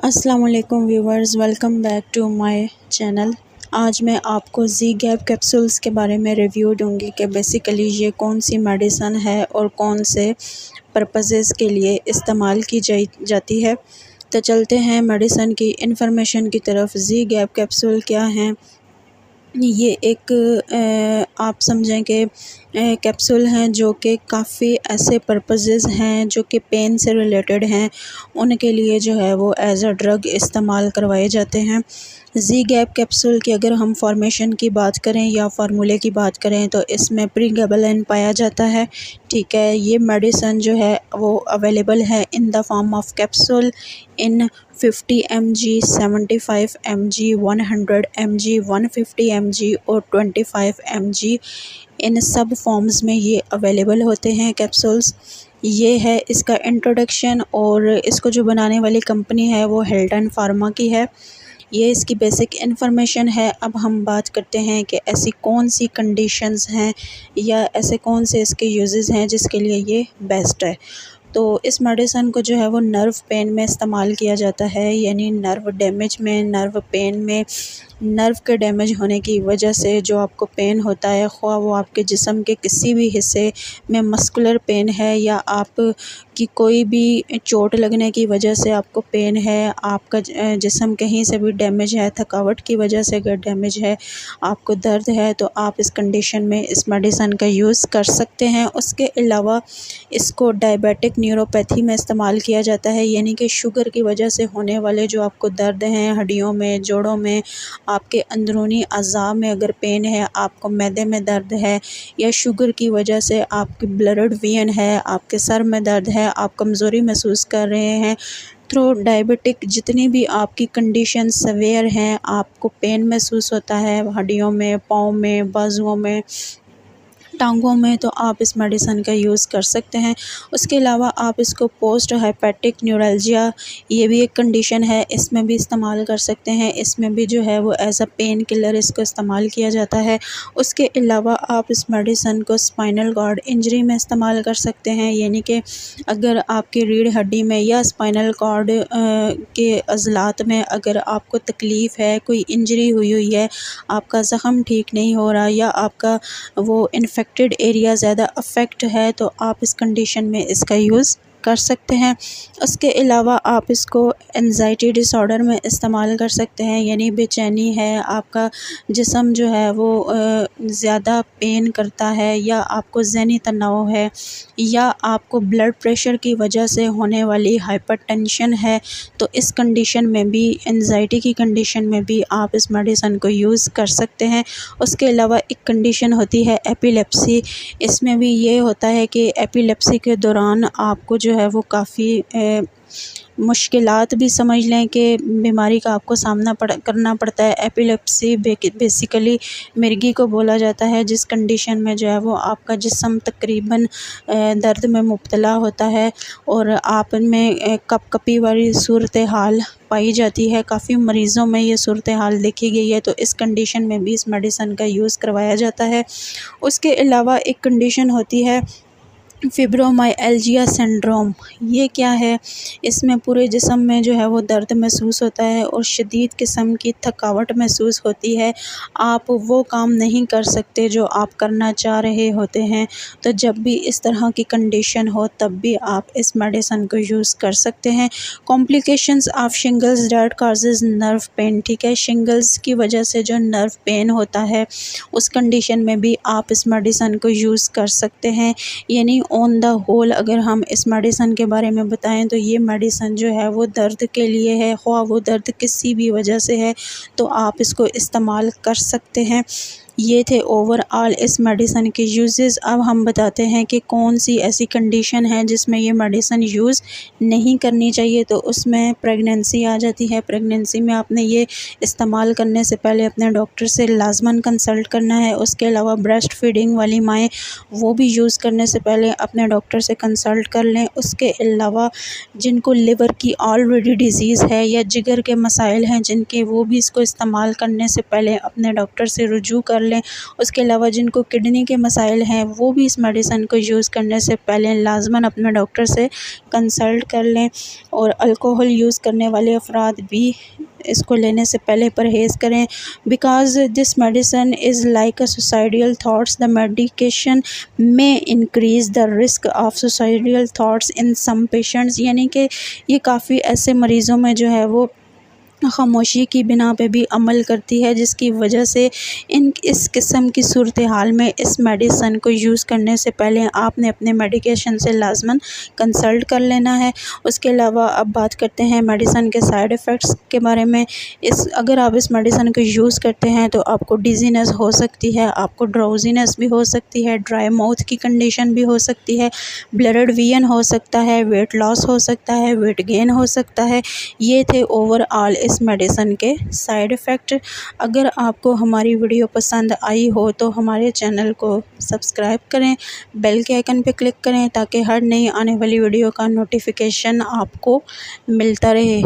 अस्सलाम वालेकुम viewers, welcome back to my channel. आज मैं आपको जी गैप कैप्सूल्स के बारे में रिव्यू दूंगी कि बेसिकली ये कौन सी मेडिसन है और कौन से पर्पसेस के लिए इस्तेमाल की जाती है। तो चलते हैं मेडिसन की इंफॉर्मेशन की तरफ। जी गैप कैप्सूल क्या हैं? ये एक आप समझें कि कैप्सूल हैं जो कि काफ़ी ऐसे पर्पसेस हैं जो कि पेन से रिलेटेड हैं, उनके लिए जो है वो एज अ ड्रग इस्तेमाल करवाए जाते हैं। जी गैप कैप्सूल की अगर हम फॉर्मेशन की बात करें या फार्मूले की बात करें तो इसमें प्रीगैबलिन पाया जाता है। ठीक है, ये मेडिसन जो है वो अवेलेबल है in the form of capsule in 50 mg, 75 mg, 100 mg, 150 mg और 25 mg। इन सब फॉर्म्स में ये अवेलेबल होते हैं कैप्सूल्स। ये है इसका इंट्रोडक्शन, और इसको जो बनाने वाली कंपनी है वो हिल्टन फार्मा की है। ये इसकी बेसिक इन्फॉर्मेशन है। अब हम बात करते हैं कि ऐसी कौन सी कंडीशंस हैं या ऐसे कौन से इसके यूजेस हैं जिसके लिए ये बेस्ट है। तो इस मेडिसन को जो है वो नर्व पेन में इस्तेमाल किया जाता है, यानी नर्व डैमेज में, नर्व पेन में। नर्व के डैमेज होने की वजह से जो आपको पेन होता है, ख्वाह वो आपके जिस्म के किसी भी हिस्से में मस्कुलर पेन है या आप की कोई भी चोट लगने की वजह से आपको पेन है, आपका जिस्म कहीं से भी डैमेज है, थकावट की वजह से अगर डैमेज है, आपको दर्द है, तो आप इस कंडीशन में इस मेडिसन का यूज़ कर सकते हैं। उसके अलावा इसको डायबिटिक न्यूरोपैथी में इस्तेमाल किया जाता है, यानी कि शुगर की वजह से होने वाले जो आपको दर्द हैं हड्डियों में, जोड़ों में, आपके अंदरूनी अज़ा में अगर पेन है, आपको मैदे में दर्द है या शुगर की वजह से आपकी ब्लड वेन है, आपके सर में दर्द है, आप कमज़ोरी महसूस कर रहे हैं, थ्रू डायबिटिक जितनी भी आपकी कंडीशन सवेयर हैं, आपको पेन महसूस होता है हड्डियों में, पाँव में, बाजुओं में, टांगों में, तो आप इस मेडिसन का यूज़ कर सकते हैं। उसके अलावा आप इसको पोस्ट हाइपैटिक न्यूरल्जिया, ये भी एक कंडीशन है, इसमें भी इस्तेमाल कर सकते हैं। इसमें भी जो है वो एज अ पेन किलर इसको इस्तेमाल किया जाता है। उसके अलावा आप इस मेडिसन को स्पाइनल कॉर्ड इंजरी में इस्तेमाल कर सकते हैं, यानी कि अगर आपकी रीढ़ हड्डी में या स्पाइनल कॉर्ड के अज़लात में अगर आपको तकलीफ़ है, कोई इंजरी हुई है, आपका ज़ख़म ठीक नहीं हो रहा या आपका वो इन्फेक्टेड एरिया ज़्यादा अफेक्ट है, तो आप इस कंडीशन में इसका यूज़ कर सकते हैं। उसके अलावा आप इसको एंजाइटी डिसऑर्डर में इस्तेमाल कर सकते हैं, यानी बेचैनी है, आपका जिस्म जो है वो ज़्यादा पेन करता है या आपको ज़हनी तनाव है या आपको ब्लड प्रेशर की वजह से होने वाली हाइपरटेंशन है, तो इस कंडीशन में भी, एंजाइटी की कंडीशन में भी आप इस मेडिसन को यूज़ कर सकते हैं। उसके अलावा एक कंडीशन होती है एपिलेप्सी। इसमें भी ये होता है कि एपिलेप्सी के दौरान आपको जो है वो काफ़ी मुश्किलात भी समझ लें कि बीमारी का आपको सामना करना पड़ता है। एपिलेप्सी बेसिकली मिर्गी को बोला जाता है, जिस कंडीशन में जो है वो आपका जिस्म तकरीबन दर्द में मुब्तला होता है और आप में कपकपी वाली सूरत हाल पाई जाती है। काफ़ी मरीज़ों में ये सूरत हाल देखी गई है, तो इस कंडीशन में भी इस मेडिसन का यूज़ करवाया जाता है। उसके अलावा एक कंडीशन होती है फिब्रोमाइअल्जिया सिंड्रोम। ये क्या है? इसमें पूरे जिस्म में जो है वो दर्द महसूस होता है और शदीद किस्म की थकावट महसूस होती है। आप वो काम नहीं कर सकते जो आप करना चाह रहे होते हैं। तो जब भी इस तरह की कंडीशन हो तब भी आप इस मेडिसन को यूज़ कर सकते हैं। Complications of shingles that causes nerve pain. ठीक है, शिंगल्स की वजह से जो नर्व पेन होता है उस कंडीशन में भी आप इस मेडिसन को यूज़ कर सकते हैं। यानी ऑन द होल अगर हम इस मेडिसन के बारे में बताएं तो ये मेडिसन जो है वो दर्द के लिए है, ख्वाह वो दर्द किसी भी वजह से है, तो आप इसको इस्तेमाल कर सकते हैं। ये थे ओवरऑल इस मेडिसन के यूजेस। अब हम बताते हैं कि कौन सी ऐसी कंडीशन है जिसमें ये मेडिसन यूज़ नहीं करनी चाहिए। तो उसमें प्रेगनेंसी आ जाती है। प्रेगनेंसी में आपने ये इस्तेमाल करने से पहले अपने डॉक्टर से लाजमन कंसल्ट करना है। उसके अलावा ब्रेस्ट फीडिंग वाली माएँ, वो भी यूज़ करने से पहले अपने डॉक्टर से कंसल्ट कर लें। उसके अलावा जिनको लिवर की ऑलरेडी डिज़ीज़ है या जिगर के मसाइल हैं जिनके, वो भी इसको इस्तेमाल करने से पहले अपने डॉक्टर से रुजू कर लें। उसके अलावा जिनको किडनी के मसाइल हैं वो भी इस मेडिसिन को यूज़ करने से पहले लाज़मन अपने डॉक्टर से कंसल्ट कर लें। और अल्कोहल यूज़ करने वाले अफराद भी इसको लेने से पहले परहेज़ करें, because this medicine is like a suicidal thoughts. The medication may increase the risk of suicidal thoughts in some patients, यानी कि ये काफ़ी ऐसे मरीज़ों में जो है वो खामोशी की बिना पे भी अमल करती है, जिसकी वजह से इस किस्म की सूरत हाल में इस मेडिसिन को यूज़ करने से पहले आपने अपने मेडिकेशन से लाज़मन कंसल्ट कर लेना है। उसके अलावा अब बात करते हैं मेडिसिन के साइड इफ़ेक्ट्स के बारे में। अगर आप इस मेडिसिन को यूज़ करते हैं तो आपको डिज़ीनेस हो सकती है, आपको ड्राउजीनेस भी हो सकती है, ड्राई माउथ की कंडीशन भी हो सकती है, ब्लड विजन हो सकता है, वेट लॉस हो सकता है, वेट गेन हो सकता है। ये थे ओवरऑल इस मेडिसिन के साइड इफ़ेक्ट। अगर आपको हमारी वीडियो पसंद आई हो तो हमारे चैनल को सब्सक्राइब करें, बेल के आइकन पर क्लिक करें ताकि हर नई आने वाली वीडियो का नोटिफिकेशन आपको मिलता रहे।